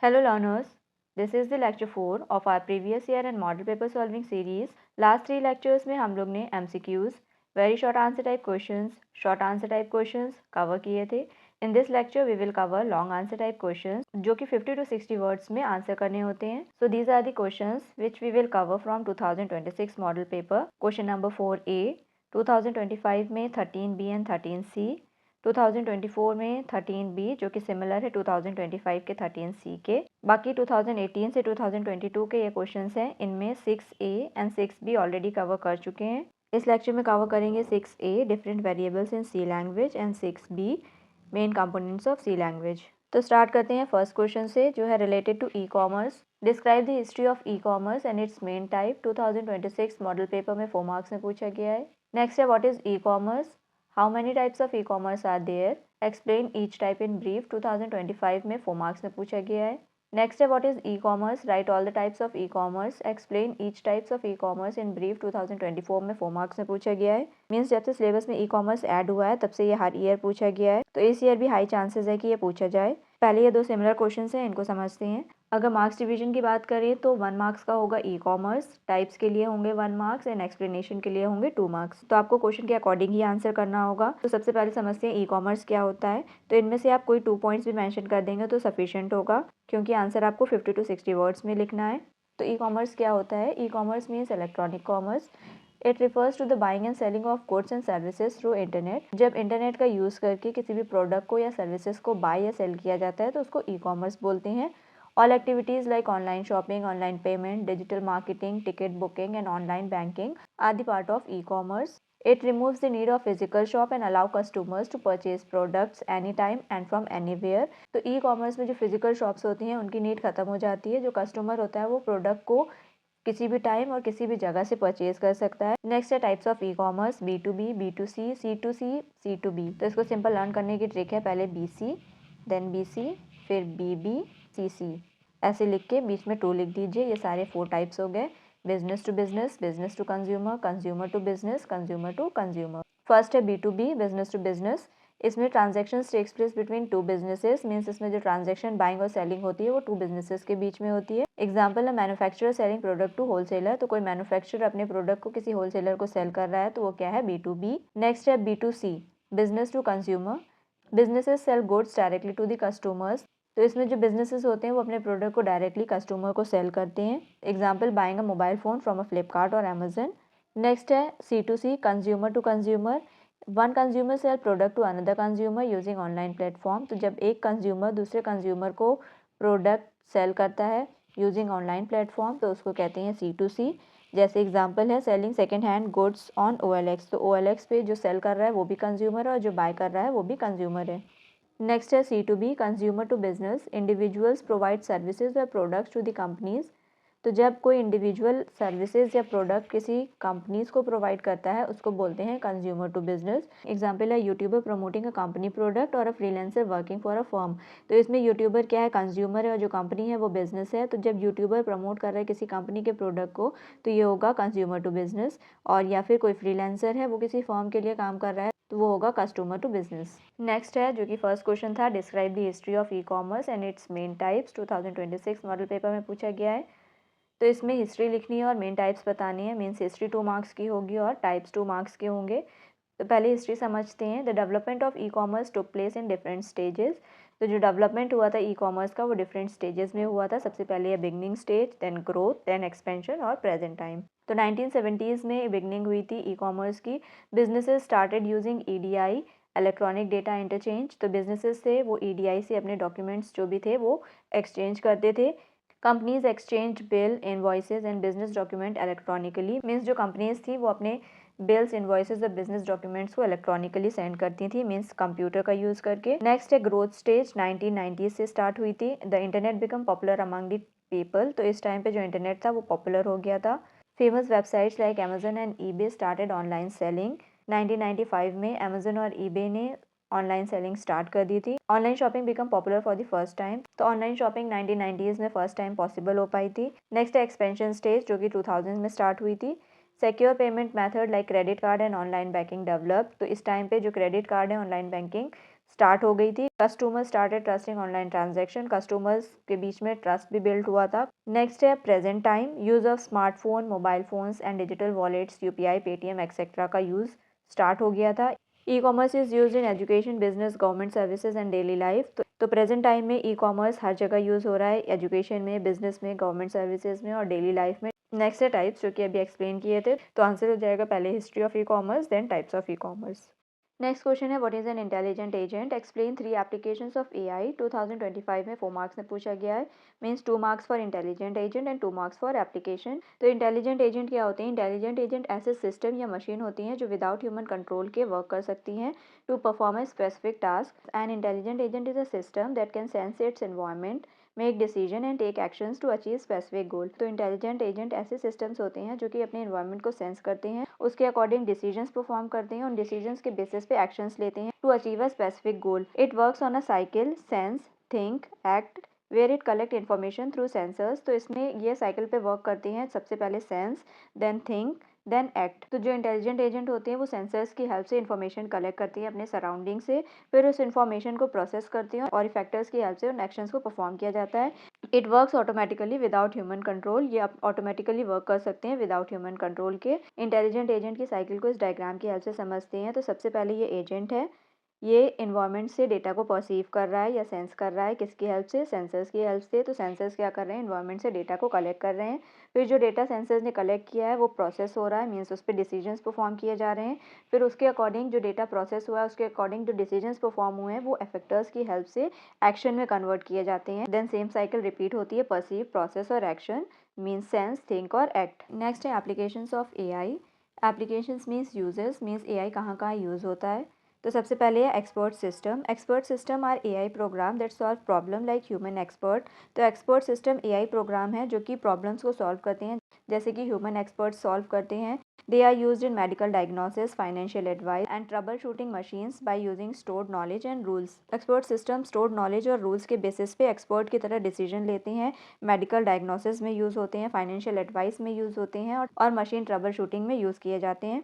Hello learners, this is the lecture 4 of our previous year and model paper solving series. Last 3 lectures में हम लोग ने MCQs, very short answer type questions, short answer type questions cover किए थे. In this lecture we will cover long answer type questions जो कि 50 to 60 words में answer करने होते हैं. So these are the questions which we will cover from 2026 model paper. Question number 4A, 2025 में 13B and 13C. 2024 में 13B जो कि सिमिलर है 2025 के 13C के. बाकी 2018 से 2022 के ये क्वेश्चंस हैं. इनमें 6A and 6B already cover कर चुके हैं. इस लेक्चर में कवर करेंगे 6A different variables in C language and 6B main components of C language. तो स्टार्ट करते हैं फर्स्ट क्वेश्चन से जो है related to e commerce. Describe the history of e commerce and its main type. 2026 model paper में 4 marks में पूछा गया है. नेक्स्ट है what is e commerce. How many types of e-commerce are there? Explain each type in brief. 2025 में 4 marks में पूछा गया है. नेक्स्ट है what is e-commerce. Write all the types of e-commerce. Explain each types of e-commerce in brief. 2024 में 4 marks में पूछा गया है. मीन्स जब से सिलेबस में ई-कॉमर्स ऐड हुआ है तब से ये हर ईयर पूछा गया है, तो इस ईयर भी हाई चांसेस है कि ये पूछा जाए. पहले ये 2 सिमिलर क्वेश्चन हैं, इनको समझते हैं. अगर मार्क्स डिवीजन की बात करें तो 1 मार्क्स का होगा ई कॉमर्स. टाइप्स के लिए होंगे 1 मार्क्स एंड एक्सप्लेनेशन के लिए होंगे 2 मार्क्स. तो आपको क्वेश्चन के अकॉर्डिंग ही आंसर करना होगा. तो सबसे पहले समझते हैं ई कॉमर्स क्या होता है. तो इनमें से आप कोई 2 पॉइंट्स भी मेंशन कर देंगे तो सफिशिएंट होगा, क्योंकि आंसर आपको 50 टू 60 वर्ड्स में लिखना है. तो ई कॉमर्स क्या होता है. E commerce means electronic commerce. It refers to the buying and selling of goods and services through internet. जब इंटरनेट का यूज़ करके किसी भी प्रोडक्ट को या सर्विसेज को बाय या सेल किया जाता है तो उसको ई कॉमर्स बोलते हैं. All activities like online shopping, online payment, digital marketing, ticket booking and online banking are the part of e-commerce. It removes the need of physical shop and allow customers to purchase products anytime and from anywhere. तो e-commerce में जो physical shops होती हैं उनकी need खत्म हो जाती है. जो कस्टमर होता है वो प्रोडक्ट को किसी भी टाइम और किसी भी जगह से परचेज कर सकता है. नेक्स्ट है types of e commerce. B2B, B2C, C2C, C2B. तो इसको सिंपल लर्न करने की ट्रिक है. पहले BC, देन BC, फिर BB, CC. ऐसे लिख के बीच में 2 लिख दीजिए. ये सारे 4 टाइप्स हो गए. Business to business, business to consumer, consumer to business, consumer to consumer. First है B2B, बिजनेस टू बिजनेस. इसमें transactions takes place between 2 businesses. Means इसमें जो ट्रांजेक्शन बाइंग और सेलिंग होती है वो 2 बिजनेसेस के बीच में होती है. एग्जाम्पल है manufacturer selling product to wholesaler. तो कोई मैन्युफैक्चरर अपने प्रोडक्ट को किसी होलसेलर को सेल कर रहा है तो वो क्या है, B2B. नेक्स्ट है B2C, business to consumer. Businesses sell goods directly to the customers. तो इसमें जो बिजनेसेस होते हैं वो अपने प्रोडक्ट को डायरेक्टली कस्टमर को सेल करते हैं. Example buying a mobile phone from a Flipkart और अमेजन. नेक्स्ट है C2C, consumer to consumer. One consumer sell product to another consumer using online platform. तो जब एक कंज्यूमर दूसरे कंज्यूमर को प्रोडक्ट सेल करता है यूजिंग ऑनलाइन प्लेटफॉर्म तो उसको कहते हैं C2C. जैसे एग्जांपल है selling second hand goods on OLX. तो OLX पे जो सेल कर रहा है वो भी कंज्यूमर है और जो बाय कर रहा है वो भी कंज्यूमर है. नेक्स्ट है C2B, consumer to business. Individuals provide services और प्रोडक्ट्स टू द कंपनीज. तो जब कोई इंडिविजुअल सर्विसेज या प्रोडक्ट किसी कंपनीज को प्रोवाइड करता है उसको बोलते हैं कंज्यूमर टू बिजनेस. एग्जांपल है YouTuber promoting a company product और a freelancer working for a firm. तो इसमें यूट्यूबर क्या है, कंज्यूमर है, और जो कंपनी है वो बिजनेस है. तो जब यूट्यूबर प्रमोट कर रहा है किसी कंपनी के प्रोडक्ट को तो ये होगा कंज्यूमर टू बिजनेस. और या फिर कोई फ्रीलांसर है वो किसी फर्म के लिए काम कर रहा है तो वो होगा कस्टमर टू बिजनेस. नेक्स्ट है जो कि फर्स्ट क्वेश्चन था, describe the history of e commerce and its main types. 2026 model paper में पूछा गया है. तो इसमें हिस्ट्री लिखनी है और मेन टाइप्स बतानी है. मीन्स हिस्ट्री 2 मार्क्स की होगी और टाइप्स 2 मार्क्स के होंगे. तो पहले हिस्ट्री समझते हैं. The development of e commerce took place in different stages. तो जो डेवलपमेंट हुआ था ई कॉमर्स का वो डिफरेंट स्टेजेस में हुआ था. सबसे पहले है beginning stage, then growth, then expansion और प्रेजेंट टाइम. तो 1970s में बिगनिंग हुई थी ई कॉमर्स की. Businesses started using EDI, electronic data interchange. तो बिजनेसेस थे वो EDI से अपने डॉक्यूमेंट्स जो भी थे वो एक्सचेंज करते थे. Companies exchange bill, invoices and business document electronically. Means जो कंपनीज थी वो अपने बिल्स, इनवॉइसेज और बिजनेस डॉक्यूमेंट्स को इलेक्ट्रॉनिकली सेंड करती थी. मीन्स कंप्यूटर का यूज़ करके. नेक्स्ट है ग्रोथ स्टेज. 1990 से स्टार्ट हुई थी. The internet become popular among the people. तो इस टाइम पे जो इंटरनेट था वो पॉपुलर हो गया था. Famous websites like Amazon and eBay started online selling. 1995 में अमेजन और eBay ने ऑनलाइन सेलिंग स्टार्ट कर दी थी. Online shopping become popular for the first time. तो ऑनलाइन शॉपिंग 1990s में फर्स्ट टाइम पॉसिबल हो पाई थी. नेक्स्ट है एक्सपेंशन स्टेज जो कि 2000 में स्टार्ट हुई थी. Secure payment method like credit card and online banking develop. तो इस टाइम पे जो क्रेडिट कार्ड है, ऑनलाइन बैंकिंग, स्टार्ट हो गई थी। Customer started trusting online transaction, customers के बीच में ट्रस्ट भी बिल्ड हुआ था। नेक्स्ट है present time, use of smartphone, mobile phones and digital wallets, UPI, Paytm etcetera का यूज़ स्टार्ट हो गया था। E commerce is use in education, business, government services and daily life. तो प्रेजेंट टाइम में e commerce हर जगह use हो रहा है, एजुकेशन में, बिजनेस में, गवर्नमेंट सर्विसेज में और डेली लाइफ में। नेक्स्ट है टाइप्स, जो कि अभी एक्सप्लेन किए थे। तो आंसर हो जाएगा पहले history of e commerce, then types of e commerce. Next question है what is an intelligent agent, explain 3 applications of AI. 2025 में 4 मार्क्स में पूछा गया है। Means 2 marks for intelligent agent and 2 marks for application. तो इंटेलिजेंट एजेंट क्या होते हैं? इंटेलिजेंट एजेंट ऐसे सिस्टम या मशीन होती हैं जो विदाउट ह्यूमन कंट्रोल के वर्क कर सकती हैं to perform a specific task. An intelligent agent is a system that can sense its environment, make decision and take actions to achieve specific goal. तो intelligent agent ऐसे systems होते हैं जो कि अपने एनवायरनमेंट को सेंस करते हैं, उसके अकॉर्डिंग डिसीजंस परफॉर्म करते हैं, उन डिसीजंस के बेसिस पे एक्शंस लेते हैं to achieve a specific goal. It works on a cycle sense, think, act where it collect information through sensors. तो इसमें ये साइकिल पे वर्क करती हैं, सबसे पहले sense, then think, then act. तो जो इंटेलिजेंट एजेंट होते हैं वो सेंसर्स की हेल्प से इन्फॉर्मेशन कलेक्ट करती हैं अपने सराउंडिंग से, फिर उस इन्फॉर्मेशन को प्रोसेस करती हैं और इफेक्टर्स की हेल्प से उन एक्शंस को परफॉर्म किया जाता है। It works automatically without human control, ये ऑटोमेटिकली वर्क कर सकते हैं विदाउट ह्यूमन कंट्रोल के। इंटेलिजेंट एजेंट की साइकिल को इस डायग्राम की हेल्प से समझते हैं। तो सबसे पहले ये एजेंट है, ये इन्वायरमेंट से डेटा को परसीव कर रहा है या सेंस कर रहा है, किसकी हेल्प से? सेंसर्स की हेल्प से। तो सेंसर्स क्या कर रहे हैं? इन्वायरमेंट से डेटा को कलेक्ट कर रहे हैं, फिर जो डेटा सेंसर्स ने कलेक्ट किया है वो प्रोसेस हो रहा है, मीन्स उस पर डिसीजंस परफॉर्म किए जा रहे हैं, फिर उसके अकॉर्डिंग जो डेटा प्रोसेस हुआ है उसके अकॉर्डिंग जो डिसीजंस परफॉर्म हुए हैं वो इफेक्टर्स की हेल्प से एक्शन में कन्वर्ट किए जाते हैं। देन सेम साइकिल रिपीट होती है, परसीव, प्रोसेस और एक्शन, मीन्स सेंस, थिंक और एक्ट। नेक्स्ट है applications of AI. Applications means users, means AI कहाँ कहाँ यूज़ होता है। तो सबसे पहले है expert system. Expert system are AI program that solve problem like human expert. तो एक्सपर्ट सिस्टम एआई प्रोग्राम है जो कि प्रॉब्लम्स को सॉल्व करते हैं जैसे कि ह्यूमन एक्सपर्ट सॉल्व करते हैं। They are used in medical diagnosis, financial advice and trouble shooting machines by using stored knowledge and rules. Expert system stored knowledge और रूल्स के बेसिस पे एक्सपर्ट की तरह डिसीजन लेते हैं, मेडिकल डायग्नोसिस में यूज़ होते हैं, फाइनेंशियल एडवाइस में यूज़ होते हैं और मशीन ट्रबल शूटिंग में यूज़ किए जाते हैं।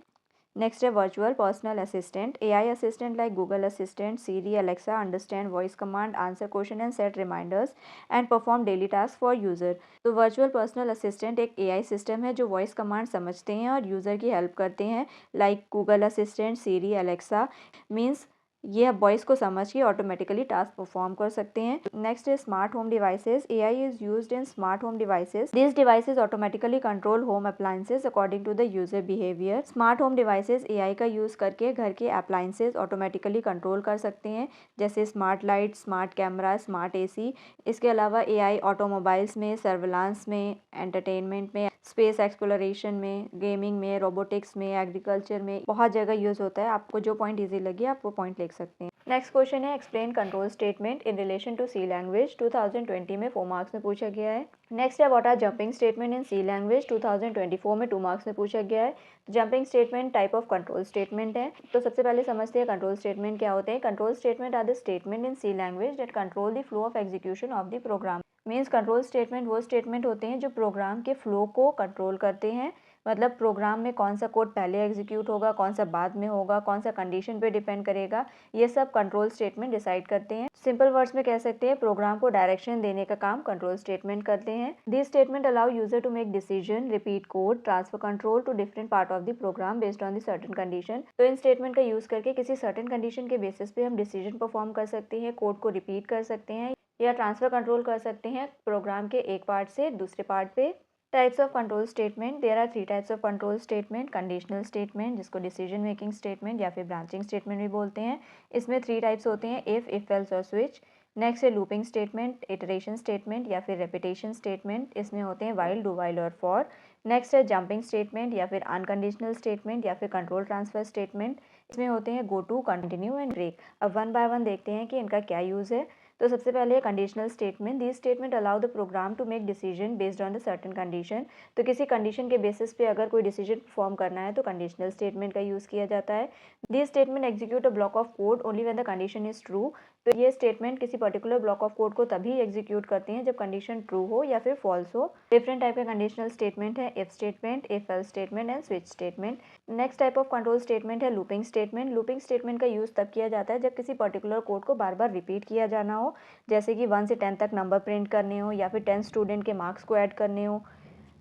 नेक्स्ट है virtual personal assistant. AI assistant like Google assistant, Siri, Alexa understand voice command, answer question and set reminders and perform daily task for user. तो वर्चुअल पर्सनल असिस्टेंट एक AI system है जो voice command समझते हैं और user की help करते हैं, like Google assistant, Siri, Alexa. Means ये वॉइस को समझ के ऑटोमेटिकली टास्क परफॉर्म कर सकते हैं। नेक्स्ट है smart home devices. AI is used in smart home devices. This devices automatically control home appliances according to the user behaviour. Smart home devices AI का use करके घर के अप्लायंसेस ऑटोमेटिकली कंट्रोल कर सकते हैं, जैसे smart light, smart camera, smart AC. इसके अलावा एआई ऑटोमोबाइल्स में, सर्विलांस में, एंटरटेनमेंट में, स्पेस एक्सप्लोरेशन में, गेमिंग में, रोबोटिक्स में, एग्रीकल्चर में बहुत जगह यूज होता है। आपको जो पॉइंट इजी लगे आप वो पॉइंट लिख सकते हैं। नेक्स्ट क्वेश्चन है explain control statement in relation to C language. 2020 में 4 मार्क्स में पूछा गया है। नेक्स्ट है what are jumping statement in C language. 2024 में 2 मार्क्स में पूछा गया है। Jumping statement type of control statement है। तो सबसे पहले समझते हैं कंट्रोल स्टेटमेंट क्या होते हैं। Control statement are the statement in C language that control the flow of execution of the program. Means control statement वो स्टेटमेंट होते हैं जो प्रोग्राम के फ्लो को कंट्रोल करते हैं, मतलब प्रोग्राम में कौन सा कोड पहले एग्जीक्यूट होगा, कौन सा बाद में होगा, कौन सा कंडीशन पे डिपेंड करेगा, ये सब कंट्रोल स्टेटमेंट डिसाइड करते हैं। सिंपल वर्ड्स में कह सकते हैं प्रोग्राम को डायरेक्शन देने का काम कंट्रोल स्टेटमेंट करते हैं। This statement allow user to make decision, repeat code, transfer control to different part of the program based on the certain condition. तो इन स्टेटमेंट का यूज करके किसी सर्टेन कंडीशन के बेसिस पे हम डिसीजन परफॉर्म कर सकते हैं, कोड को रिपीट कर सकते हैं या ट्रांसफर कंट्रोल कर सकते हैं प्रोग्राम के एक पार्ट से दूसरे पार्ट पे। Types of control statement, there are 3 types of control statement. Conditional statement, जिसको डिसीजन मेकिंग स्टेटमेंट या फिर ब्रांचिंग स्टेटमेंट भी बोलते हैं। इसमें 3 टाइप्स होते हैं, इफ एल्स और स्विच। नेक्स्ट है लूपिंग स्टेटमेंट, इटरेशन स्टेटमेंट या फिर रेपिटेशन स्टेटमेंट। इसमें होते हैं वाइल, डू वाइल और फॉर। नेक्स्ट है जंपिंग स्टेटमेंट या फिर अनकंडीशनल स्टेटमेंट या फिर कंट्रोल ट्रांसफर स्टेटमेंट। इसमें होते हैं go to, continue and break. अब वन बाय वन देखते हैं कि इनका क्या यूज़ है। तो सबसे पहले है conditional statement. This statement allow the program to make decision based on the certain condition. तो किसी कंडीशन के बेसिस पे अगर कोई डिसीजन परफॉर्म करना है तो कंडीशनल स्टेटमेंट का यूज़ किया जाता है। This statement execute a block of code only when the condition is true. तो ये स्टेटमेंट किसी पर्टिकुलर ब्लॉक ऑफ कोड को तभी एग्जीक्यूट करती हैं जब कंडीशन ट्रू हो या फिर फॉल्स हो। डिफरेंट टाइप के कंडीशनल स्टेटमेंट है if statement, if else statement and switch statement. Next type of control statement है लूपिंग स्टेटमेंट। लूपिंग स्टेटमेंट का यूज़ तब किया जाता है जब किसी पर्टिकुलर कोड को बार बार रिपीट किया जाना हो, जैसे कि 1 से 10 तक नंबर प्रिंट करने हो या फिर 10 स्टूडेंट के मार्क्स को ऐड करने हो।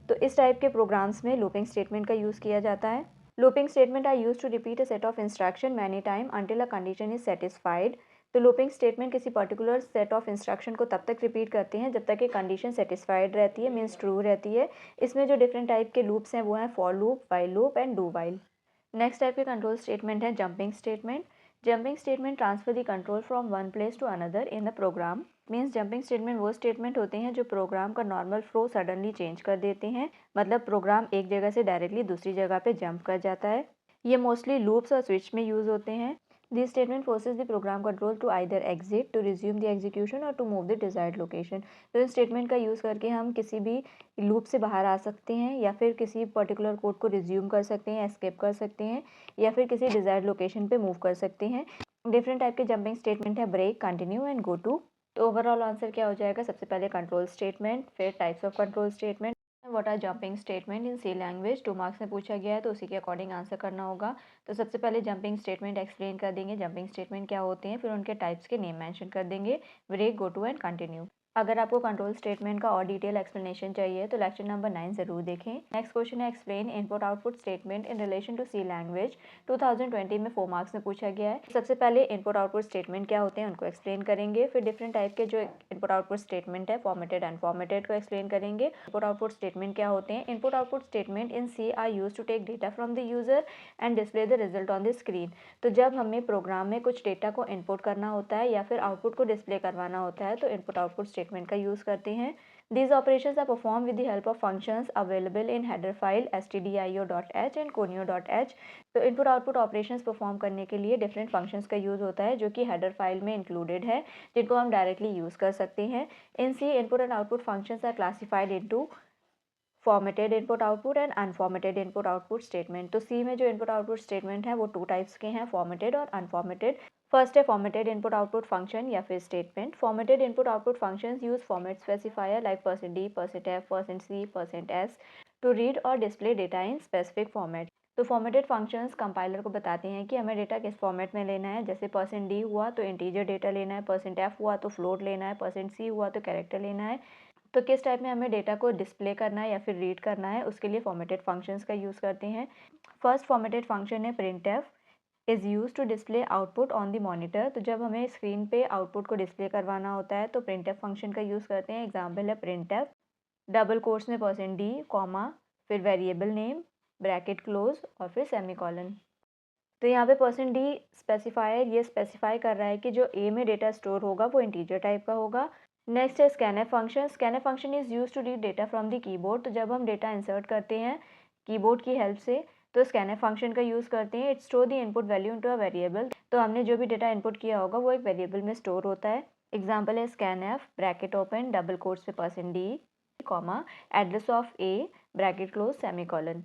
तो इस टाइप के प्रोग्राम्स में लूपिंग स्टेटमेंट का यूज़ किया जाता है। Looping statement are use to repeat a set of instruction many time until a condition is satisfied. तो लूपिंग स्टेटमेंट किसी पर्टिकुलर सेट ऑफ इंस्ट्रक्शन को तब तक रिपीट करते हैं जब तक कि कंडीशन सेटिस्फाइड रहती है, मीन्स ट्रू रहती है। इसमें जो डिफरेंट टाइप के लूप्स हैं वो हैं for loop, while loop and do while. Next type के कंट्रोल स्टेटमेंट है jumping statement. Jumping statement transfer the control from one place to another in the program. Means jumping statement वो statement होते हैं जो programme का normal flow suddenly change कर देते हैं, मतलब प्रोग्राम एक जगह से डायरेक्टली दूसरी जगह पे जंप कर जाता है। ये मोस्टली लूप्स और स्विच में यूज होते हैं। This statement forces the program control to either exit, to resume the execution और to move the desired location. तो इस स्टेटमेंट का यूज़ करके हम किसी भी लूप से बाहर आ सकते हैं या फिर किसी पर्टिकुलर कोड को रिज्यूम कर सकते हैं, एस्केप कर सकते हैं या फिर किसी डिजायर्ड लोकेशन पे मूव कर सकते हैं। डिफरेंट टाइप के जंपिंग स्टेटमेंट है break, continue and go to. तो ओवरऑल आंसर क्या हो जाएगा? सबसे पहले कंट्रोल स्टेटमेंट, फिर types of control statement, what are jumping statement in C language. 2 marks में पूछा गया है तो उसी के अकॉर्डिंग आंसर करना होगा। तो सबसे पहले जंपिंग स्टेटमेंट एक्सप्लेन कर देंगे, जंपिंग स्टेटमेंट क्या होते हैं, फिर उनके टाइप्स के नेम मेंशन कर देंगे, break, go to and continue. अगर आपको कंट्रोल स्टेटमेंट का और डिटेल एक्सप्लेनेशन चाहिए तो लेक्चर नंबर 9 जरूर देखें। नेक्स्ट क्वेश्चन है explain input output statement in relation to C language. 2020 में 4 मार्क्स में पूछा गया है। सबसे पहले इनपुट आउटपुट स्टेटमेंट क्या होते हैं उनको एक्सप्लेन करेंगे, फिर डिफरेंट टाइप के जो इनपुट आउटपुट स्टेटमेंट है फॉर्मेटेड अनफॉर्मेटेड को एक्सप्लेन करेंगे। इनपुट आउटपुट स्टेटमेंट क्या होते हैं? Input output statement in C are use to take data from the user and display the result on the screen. तो जब हमें प्रोग्राम में कुछ डेटा को इनपुट करना होता है या फिर आउटपुट को डिस्प्ले करवाना होता है तो इनपुट आउटपुट स्टेटमेंट का यूज़ करते हैं। These operations are performed with the help of functions available in header file stdio.h and conio.h। तो इनपुट आउटपुट ऑपरेशंस परफॉर्म करने के लिए डिफरेंट फंक्शंस का यूज़ होता है जो कि हेडर फाइल में इंक्लूडेड है, जिनको हम डायरेक्टली यूज़ कर सकते हैं। In C input and output functions are classified into formatted input output and unformatted input output statement. तो सी में जो इनपुट आउटपुट स्टेटमेंट है वो 2 टाइप्स के हैं, फॉर्मेटेड और अनफॉर्मेटेड। फर्स्ट है फॉर्मेटेड इनपुट आउटपुट फंक्शन या फिर statement. Formatted input output functions use format specifier like %d, %f, %c, %s to read और display data in specific format. तो फॉर्मेटेड फंक्शंस कंपाइलर को बताते हैं कि हमें डेटा किस फॉर्मेट में लेना है। जैसे %d हुआ तो इंटीजर डेटा लेना है, %f हुआ तो फ्लोट लेना है, %c हुआ तो कैरेक्टर लेना है। तो किस टाइप में हमें डेटा को डिस्प्ले करना है या फिर रीड करना है उसके लिए फॉर्मेटेड फंक्शंस का यूज़ करते हैं। फर्स्ट फॉर्मेटेड फंक्शन है printf is use to display output on the monitor. तो जब हमें स्क्रीन पे आउटपुट को डिस्प्ले करवाना होता है तो printf फंक्शन का यूज़ करते हैं। एग्जाम्पल है printf डबल कोट्स में %d, कॉमा, फिर वेरिएबल नेम, ब्रैकेट क्लोज और फिर सेमीकोलन। तो यहाँ पे %d स्पेसिफायर ये स्पेसिफाई कर रहा है कि जो a में डेटा स्टोर होगा वो इंटीजर टाइप का होगा। नेक्स्ट है scanf function. Scanf function is use to read data from the keyboard. तो जब हम डेटा इंसर्ट करते हैं कीबोर्ड की हेल्प से तो स्कैनफ फंक्शन का यूज़ करते हैं। It store the input value into a variable. तो हमने जो भी डेटा इनपुट किया होगा वो एक वेरिएबल में स्टोर होता है। एग्जाम्पल है scanf bracket open double quotes में %d, comma, address of a, bracket close, semicolon.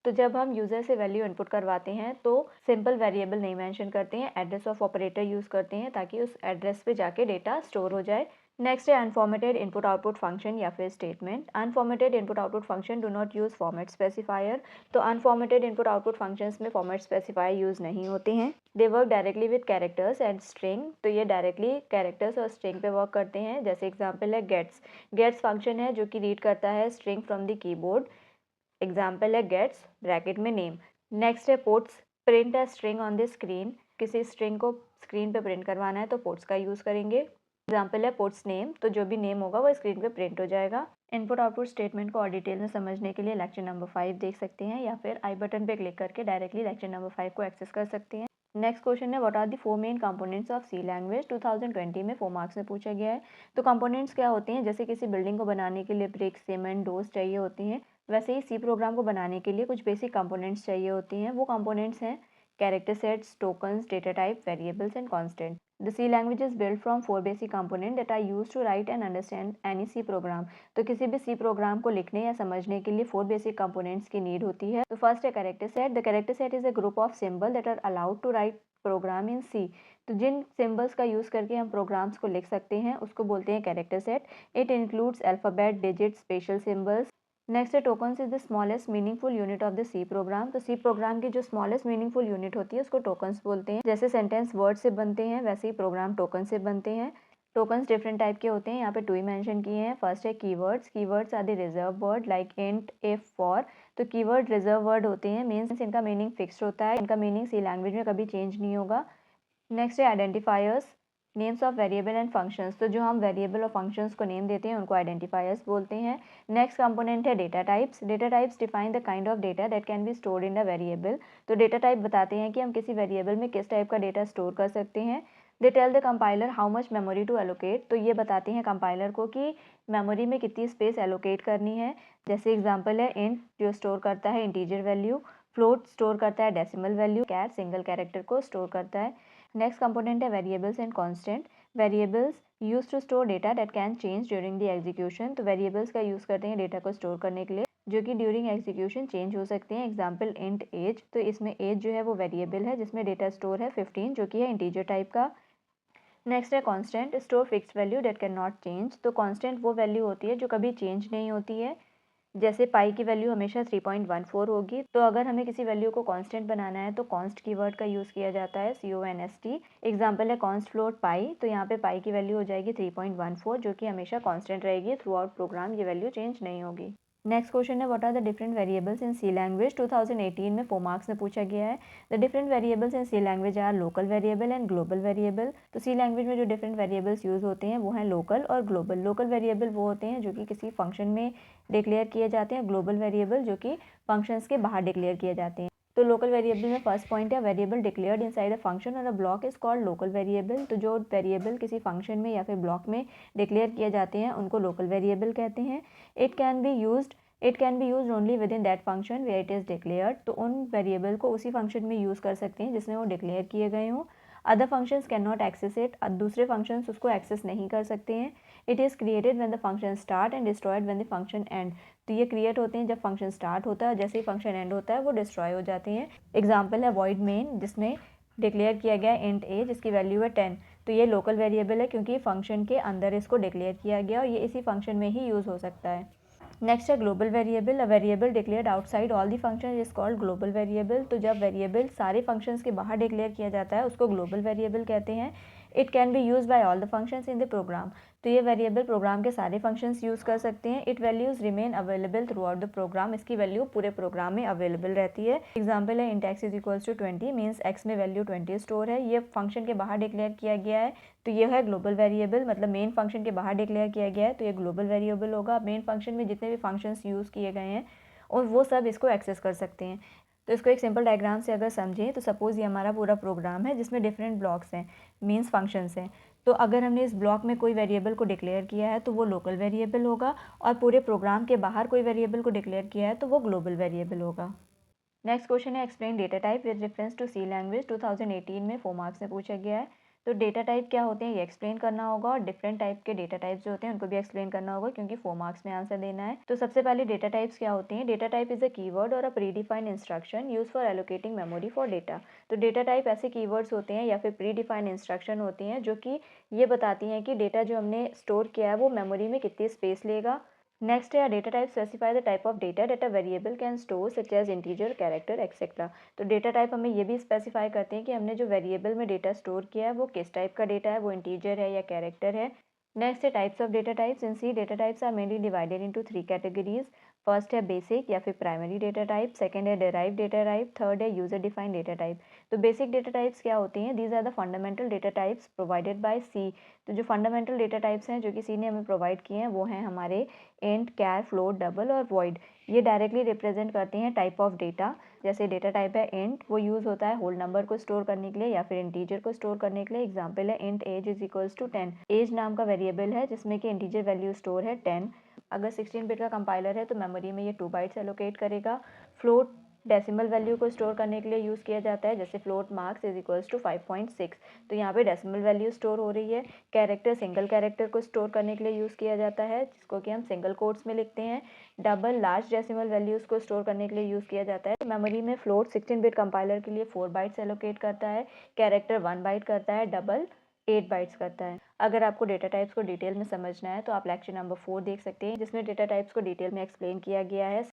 तो जब हम यूज़र से वैल्यू इनपुट करवाते हैं तो सिंपल वेरिएबल नहीं मेंशन करते हैं, एड्रेस ऑफ ऑपरेटर यूज़ करते हैं ताकि उस एड्रेस पे जाके डेटा स्टोर हो जाए। नेक्स्ट है अनफॉर्मेटेड इनपुट आउटपुट फंक्शन या फिर statement. Unformatted input output function do not use format specifier. तो अनफॉर्मेटेड इनपुट आउटपुट फंक्शंस में फॉर्मेट स्पेसिफायर यूज़ नहीं होते हैं। They work directly with characters and string. तो ये डायरेक्टली कैरेक्टर्स और स्ट्रिंग पे वर्क करते हैं। जैसे एग्जाम्पल है गेट्स। गेट्स फंक्शन है जो कि रीड करता है string from the keyboard. Example है गेट्स ब्रैकेट में नेम। नेक्स्ट है ports. Print a string on the screen. किसी स्ट्रिंग को स्क्रीन पे प्रिंट करवाना है तो पोर्ट्स का यूज़ करेंगे। एग्जाम्पल है पोर्ट्स नेम। तो जो भी नेम होगा वो स्क्रीन पे प्रिंट हो जाएगा। इनपुट आउटपुट स्टेटमेंट को और डिटेल में समझने के लिए लेक्चर नंबर 5 देख सकते हैं या फिर आई बटन पे क्लिक करके डायरेक्टली लेक्चर नंबर 5 को एक्सेस कर सकते हैं। नेक्स्ट क्वेश्चन है what are the 4 main components of C language. 2020 में 4 मार्क्स में पूछा गया है। तो कंपोनेंट्स क्या होते हैं? जैसे किसी बिल्डिंग को बनाने के लिए ब्रिक्स, सीमेंट, डोर्स चाहिए होती हैं, वैसे ही सी प्रोग्राम को बनाने के लिए कुछ बेसिक कंपोनेंट्स चाहिए होती हैं। वो कंपोनेंट्स हैं character sets, tokens, data type, variables and constant. The C language is build from 4 basic component that are used to write and understand any C program. तो किसी भी सी प्रोग्राम को लिखने या समझने के लिए 4 बेसिक कंपोनेंट्स की नीड होती है। तो फर्स्ट है character set. The character set is a group of symbol that are allowed to write program in C. तो जिन सिंबल्स का यूज़ करके हम प्रोग्राम्स को लिख सकते हैं उसको बोलते हैं character set. It includes alphabet, digit, special symbols. Next है tokens is the smallest meaningful unit of the C program. तो सी प्रोग्राम की जो स्मॉलेस्ट मीनिंगफुल यूनिट होती है उसको टोकन्स बोलते हैं। जैसे सेंटेंस वर्ड से बनते हैं वैसे ही प्रोग्राम टोकन से बनते हैं। टोकन्स डिफरेंट टाइप के होते हैं, यहाँ पे 2 ही मेंशन किए हैं। फर्स्ट है keywords. Keywords are the reserve word like int, if, for. तो कीवर्ड रिजर्व वर्ड होते हैं, मीन्स इनका मीनिंग फिक्स्ड होता है, इनका मीनिंग सी लैंग्वेज में कभी चेंज नहीं होगा। नेक्स्ट है identifiers, names of variable and functions. तो जो हम वेरिएबल और फंक्शंस को नेम देते हैं उनको आइडेंटिफायर्स बोलते हैं। नेक्स्ट कंपोनेंट है data types. Data types define the kind of data that can be stored in the variable. तो डेटा टाइप बताते हैं कि हम किसी वेरिएबल में किस टाइप का डेटा स्टोर कर सकते हैं। They tell the compiler how much memory to allocate. तो ये बताते हैं कंपाइलर को कि मेमोरी में कितनी स्पेस एलोकेट करनी है। जैसे एग्जांपल है इंट जो स्टोर करता है इंटीजर वैल्यू, फ्लोट स्टोर करता है decimal value, char single character को स्टोर करता है। नेक्स्ट कंपोनेंट है variables and constant. Variables use to store data that can change during the execution. तो वेरिएबल्स का यूज़ करते हैं डेटा को स्टोर करने के लिए जो कि ड्यूरिंग एग्जीक्यूशन चेंज हो सकते हैं। Example int age. तो इसमें एज जो है वो वेरिएबल है जिसमें डेटा स्टोर है 15 जो कि है इंटीजर टाइप का। नेक्स्ट है constant, store fixed value that can not change. तो कांस्टेंट वो वैल्यू होती है जो कभी चेंज नहीं होती है। जैसे पाई की वैल्यू हमेशा 3.14 होगी। तो अगर हमें किसी वैल्यू को कांस्टेंट बनाना है तो कॉन्स्ट कीवर्ड का यूज़ किया जाता है, CONST। एग्जांपल है कॉन्स्ट फ्लोट पाई। तो यहाँ पे पाई की वैल्यू हो जाएगी 3.14 जो कि हमेशा कांस्टेंट रहेगी थ्रू आउट प्रोग्राम, ये वैल्यू चेंज नहीं होगी। नेक्स्ट क्वेश्चन है what are the different variables in C language. 2018 में 4 मार्क्स में पूछा गया है। The different variables in C language are local variable and global variable. तो सी लैंग्वेज में जो डिफरेंट वेरिएबल्स यूज़ होते हैं वो हैं लोकल और ग्लोबल। लोकल वेरिएबल वो होते हैं जो कि किसी फंक्शन में डिक्लेयर किए जाते हैं, ग्लोबल वेरिएबल जो कि फंक्शंस के बाहर डिक्लेयर किए जाते हैं। तो लोकल वेरिएबल में फर्स्ट पॉइंट है variable declared inside a function और a block is called local variable. तो जो वेरिएबल किसी फंक्शन में या फिर ब्लॉक में डिक्लेयर किए जाते हैं उनको लोकल वेरिएबल कहते हैं। It can be use only within that function where it is declared. तो उन वेरिएबल को उसी फंक्शन में यूज़ कर सकते हैं जिसमें वो डिक्लेयर किए गए हों। Other functions can not access it. दूसरे फंक्शंस उसको एक्सेस नहीं कर सकते हैं। It is created when the function start and destroyed when the function end. तो ये क्रिएट होते हैं जब फंक्शन स्टार्ट होता है, जैसे ही फंक्शन एंड होता है वो डिस्ट्रॉय हो जाते हैं। एग्जाम्पल है वॉइड मेन जिसमें डिक्लेयर किया गया इंट ए जिसकी वैल्यू है 10। तो ये लोकल वेरिएबल है क्योंकि फंक्शन के अंदर इसको डिक्लेयर किया गया और ये इसी फंक्शन में ही यूज़ हो सकता है। नेक्स्ट है global variable. A variable declared outside all the function is called global variable. तो जब वेरिएबल सारे फंक्शंस के बाहर डिक्लेयर किया जाता है उसको ग्लोबल वेरिएबल कहते हैं। It can be use by all the functions in the program. तो ये वेरिएबल प्रोग्राम के सारे फंक्शंस यूज़ कर सकते हैं। It values remain available throughout the program. इसकी वैल्यू पूरे प्रोग्राम में अवेलेबल रहती है। एग्जाम्पल है int x is equals to 20 means x में वैल्यू 20 स्टोर है। ये फंक्शन के बाहर डिक्लेयर किया गया है तो ये है ग्लोबल वेरिएबल, मतलब मेन फंक्शन के बाहर डिक्लेयर किया गया है तो ये ग्लोबल वेरिएबल होगा। मेन फंक्शन में जितने भी फंक्शंस यूज़ किए गए हैं और वो सब इसको एक्सेस कर सकते हैं। तो इसको एक सिंपल डायग्राम से अगर समझें तो सपोज़ ये हमारा पूरा प्रोग्राम है जिसमें डिफरेंट ब्लॉक्स हैं, मीन्स फंक्शंस हैं। तो अगर हमने इस ब्लॉक में कोई वेरिएबल को डिक्लेयर किया है तो वो लोकल वेरिएबल होगा और पूरे प्रोग्राम के बाहर कोई वेरिएबल को डिक्लेयर किया है तो वो ग्लोबल वेरिएबल होगा। नेक्स्ट क्वेश्चन है explain data type with reference to C language. 2018 में 4 मार्क्स में पूछा गया है। तो डेटा टाइप क्या होते हैं ये एक्सप्लेन करना होगा और डिफरेंट टाइप के डेटा टाइप्स जो होते हैं उनको भी एक्सप्लेन करना होगा क्योंकि 4 मार्क्स में आंसर देना है। तो सबसे पहले डेटा टाइप्स क्या होते हैं। Data type is a keyword और a predefined instruction use for allocating memory for data. तो डेटा टाइप ऐसे कीवर्ड्स होते हैं या फिर प्री डिफाइंड इंस्ट्रक्शन होती हैं जो कि ये बताती हैं कि डेटा जो हमने स्टोर किया है वो मेमोरी में कितनी स्पेस लेगा। नेक्स्ट है data type specify the type of data data variable can store such as integer, character etcetera. तो डेटा टाइप हमें ये भी स्पेसिफाई करते हैं कि हमने जो वेरिएबल में डेटा स्टोर किया है वो किस टाइप का डेटा है, वो इंटीजर है या कैरेक्टर है। नेक्स्ट है types of data types. In C data types are mainly divided into 3 categories. First है बेसिक या फिर प्राइमरी डेटा टाइप, सेकंड है डेराइव डेटा टाइप, थर्ड है यूजर डिफाइंड डेटा टाइप। तो बेसिक डेटा टाइप्स क्या होती हैं। These are the fundamental data types provided by C. तो जो फंडामेंटल डेटा टाइप्स हैं जो कि सी ने हमें प्रोवाइड किए हैं वो हैं हमारे इंट, कैर, फ्लोट, डबल और वॉइड। ये डायरेक्टली रिप्रेजेंट करते हैं टाइप ऑफ डेटा। जैसे डेटा टाइप है इंट, वो यूज़ होता है होल नंबर को स्टोर करने के लिए या फिर इंटीजर को स्टोर करने के लिए। एग्जांपल है int age is equals to 10। Age नाम का वेरिएबल है जिसमें कि इंटीजर वैल्यू स्टोर है 10। अगर 16 बिट का कंपाइलर है तो मेमोरी में ये 2 बाइट्स एलोकेट करेगा। फ्लोट डेसिमल वैल्यू को स्टोर करने के लिए यूज़ किया जाता है, जैसे float marks is equals to 5.6, तो यहाँ पे डेसिमल वैल्यू स्टोर हो रही है। कैरेक्टर, सिंगल कैरेक्टर को स्टोर करने के लिए यूज़ किया जाता है, जिसको कि हम सिंगल कोट्स में लिखते हैं। डबल, लार्ज डेसिमल वैल्यूज़ को स्टोर करने के लिए यूज़ किया जाता है। मेमोरी में फ्लोट 16 बिट कंपाइलर के लिए 4 बाइट्स एलोकेट करता है, कैरेक्टर 1 बाइट करता है, डबल 8 बाइट्स करता है। अगर आपको डेटा टाइप्स को डिटेल में समझना है तो आप लेक्चर नंबर 4 देख सकते हैं, जिसमें डेटा टाइप्स को डिटेल में एक्सप्लेन किया गया है।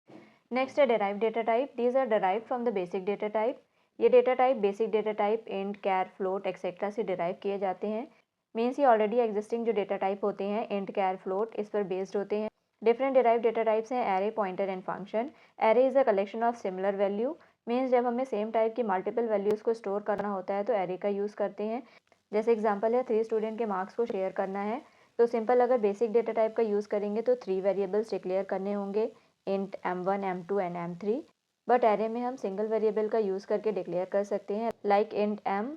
नेक्स्ट है derive data type. These are derive from the basic data type. ये data type basic data type, int, char, float etcetera से डिराइव किए जाते हैं। मीन्स ये ऑलरेडी एग्जिस्टिंग जो डेटा टाइप होते हैं, इंट, कैर, फ्लोट, इस पर बेस्ड होते हैं। डिफरेंट डेराइव डेटा टाइप्स हैं array, pointer and function. Array is a collection of similar value. Means जब हमें सेम टाइप की मल्टीपल वैल्यूज़ को स्टोर करना होता है तो एरे का यूज़ करते हैं। जैसे एग्जाम्पल है 3 स्टूडेंट के मार्क्स को शेयर करना है, तो सिंपल अगर बेसिक डेटा टाइप का यूज़ करेंगे तो 3 वेरिएबल्स डिक्लेयर करने होंगे, int m1, m2 and m3। But array में हम सिंगल वेरिएबल का यूज़ करके डिक्लेयर कर सकते हैं, लाइक इंट m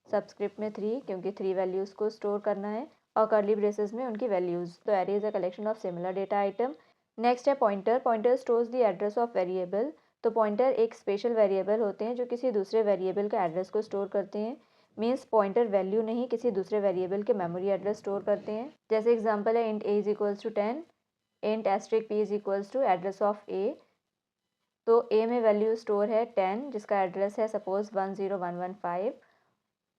सबस्क्रिप्ट में 3, क्योंकि 3 वैल्यूज़ को स्टोर करना है, और कर्ली ब्रेसेस में उनकी वैल्यूज़। तो array is a collection of similar data item. Next है pointer. Pointer stores the address of variable. तो पॉइंटर एक स्पेशल वेरिएबल होते हैं जो किसी दूसरे वेरिएबल का एड्रेस को स्टोर करते हैं। मीन्स पॉइंटर वैल्यू नहीं, किसी दूसरे वेरिएबल के मेमोरी एड्रेस स्टोर करते हैं। जैसे एग्जांपल है int a is equals to 10, int asterisk p is equals to address of a। तो a में वैल्यू स्टोर है 10, जिसका एड्रेस है सपोज 10115,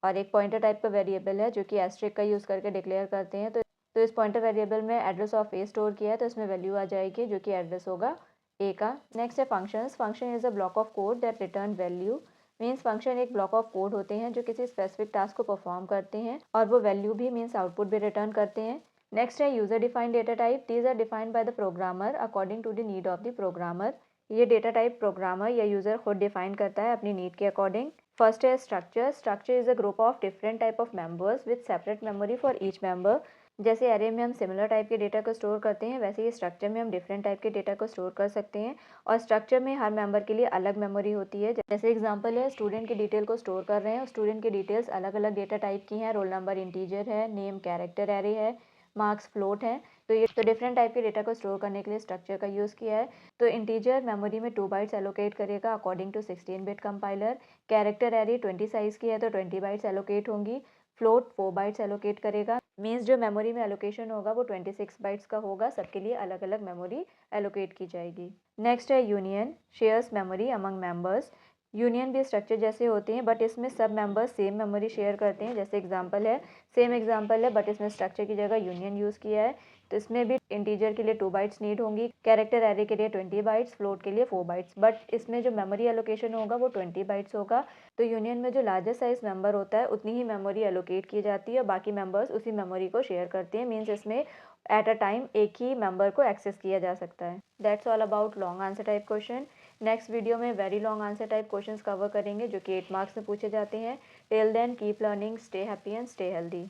और एक पॉइंटर टाइप का वेरिएबल है जो कि एस्ट्रिक का यूज़ करके डिक्लेयर करते हैं। तो इस पॉइंटर वेरिएबल में एड्रेस ऑफ a स्टोर किया है, तो इसमें वैल्यू आ जाएगी जो कि एड्रेस होगा a का। नेक्स्ट है functions. Function is a block of code that return value. Means function एक ब्लॉक ऑफ कोड होते हैं जो किसी स्पेसिफिक टास्क को परफॉर्म करते हैं, और वो वैल्यू भी मीन्स आउटपुट भी रिटर्न करते हैं। नेक्स्ट है user defined data type. These are defined by the programmer according to the need of the programmer. ये डेटा टाइप प्रोग्रामर या यूज़र खुद डिफाइन करता है अपनी नीड के अकॉर्डिंग। फर्स्ट है structure. Structure is a group of different type of members with separate memory for each member. जैसे array में हम सिमिलर टाइप के डेटा को स्टोर करते हैं, वैसे ही स्ट्रक्चर में हम डिफरेंट टाइप के डेटा को स्टोर कर सकते हैं, और स्ट्रक्चर में हर मेंबर के लिए अलग मेमोरी होती है। जैसे एग्जांपल है स्टूडेंट की डिटेल को स्टोर कर रहे हैं, स्टूडेंट की डिटेल्स अलग अलग डेटा टाइप की हैं, रोल नंबर इंटीजर है, नेम कैरेक्टर एरे है, मार्क्स फ्लोट है। तो ये तो डिफरेंट टाइप के डेटा को स्टोर करने के लिए स्ट्रक्चर का यूज़ किया है। तो इंटीजर मेमोरी में 2 बाइट्स एलोकेट करेगा according to 16 bit compiler. Character array 20 size की है तो 20 बाइट्स एलोकेट होंगी। फ्लोट 4 बाइट्स एलोकेट करेगा। मीन्स जो मेमोरी में एलोकेशन होगा वो 26 बाइट्स का होगा, सबके लिए अलग अलग मेमोरी एलोकेट की जाएगी। नेक्स्ट है union. Shares memory among members. Union भी स्ट्रक्चर जैसे होते हैं, बट इसमें सब मेंबर्स सेम मेमोरी शेयर करते हैं। जैसे एग्जांपल है, सेम एग्जांपल है बट इसमें स्ट्रक्चर की जगह यूनियन यूज़ किया है। तो इसमें भी इंटीजर के लिए 2 बाइट्स नीड होंगी, कैरेक्टर एरे के लिए 20 बाइट्स, फ्लोट के लिए 4 बाइट्स, बट इसमें जो मेमोरी एलोकेशन होगा वो 20 बाइट्स होगा। तो यूनियन में जो लार्जेस्ट साइज मेंबर होता है उतनी ही मेमोरी एलोकेट की जाती है, और बाकी मेंबर्स उसी मेमोरी को शेयर करते हैं। मीन्स इसमें एट अ टाइम एक ही मेंबर को एक्सेस किया जा सकता है। That's all about long answer type question. Next video में very long answer type questions cover करेंगे जो कि 8 मार्क्स में पूछे जाते हैं। Till then keep learning, stay happy and stay healthy.